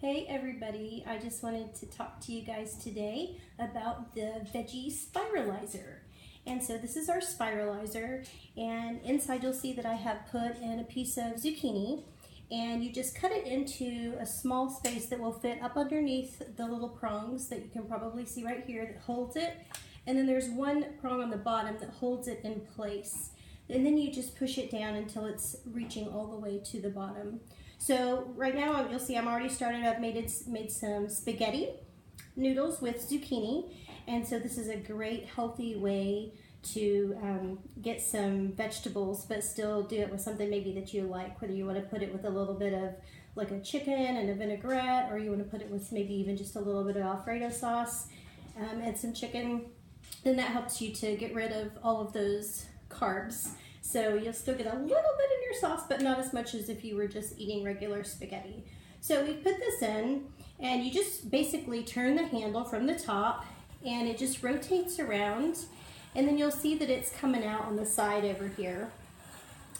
Hey everybody, I just wanted to talk to you guys today about the Veggie Spiralizer. And so this is our Spiralizer, and inside you'll see that I have put in a piece of zucchini, and you just cut it into a small space that will fit up underneath the little prongs that you can probably see right here that holds it. And then there's one prong on the bottom that holds it in place. And then you just push it down until it's reaching all the way to the bottom. So right now you'll see I'm already started. I've made some spaghetti noodles with zucchini, and so this is a great healthy way to get some vegetables but still do it with something maybe that you like, whether you want to put it with a little bit of like a chicken and a vinaigrette, or you want to put it with maybe even just a little bit of Alfredo sauce and some chicken. Then that helps you to get rid of all of those carbs. So you'll still get a little bit in your sauce, but not as much as if you were just eating regular spaghetti. So we put this in, and you just basically turn the handle from the top, and it just rotates around, and then you'll see that it's coming out on the side over here.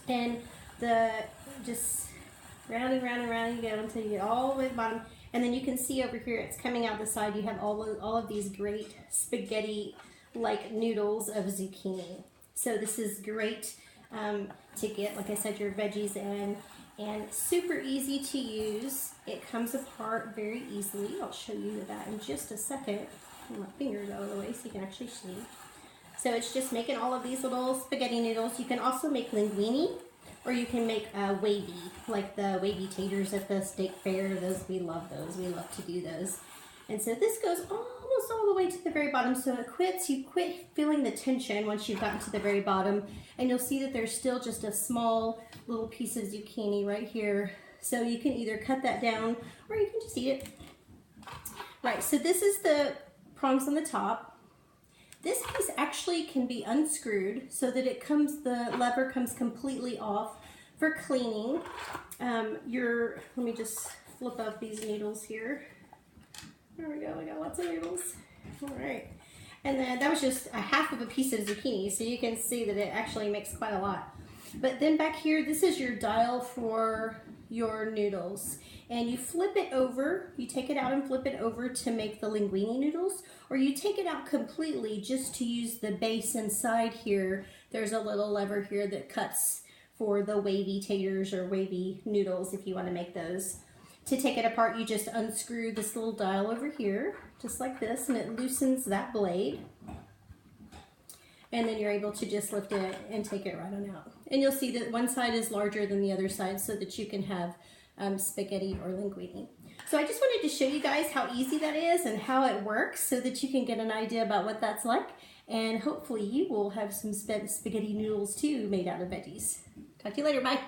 And just round and round and round you go until you get all the way to the bottom. And then you can see over here it's coming out the side. You have all of these great spaghetti-like noodles of zucchini. So this is great to get, like I said, your veggies in, and super easy to use. It comes apart very easily. I'll show you that in just a second. Put my fingers out of the way so you can actually see. So it's just making all of these little spaghetti noodles. You can also make linguine, or you can make wavy, like the wavy taters at the state fair. We love those. We love to do those. And so this goes almost all the way to the very bottom, so you quit feeling the tension once you've gotten to the very bottom, and you'll see that there's still just a small little piece of zucchini right here. So you can either cut that down or you can just eat it. Right, so this is the prongs on the top. This piece actually can be unscrewed so that the lever comes completely off for cleaning. Let me just flip up these noodles here. There we go, we got lots of noodles. All right. And then that was just a half of a piece of zucchini, so you can see that it actually makes quite a lot. But then back here, this is your dial for your noodles. And you flip it over, you take it out and flip it over to make the linguine noodles, or you take it out completely just to use the base inside here. There's a little lever here that cuts for the wavy taters or wavy noodles if you want to make those. To take it apart, you just unscrew this little dial over here, just like this, and it loosens that blade. And then you're able to just lift it and take it right on out. And you'll see that one side is larger than the other side so that you can have spaghetti or linguine. So I just wanted to show you guys how easy that is and how it works so that you can get an idea about what that's like. And hopefully you will have some spaghetti noodles too made out of veggies. Talk to you later. Bye.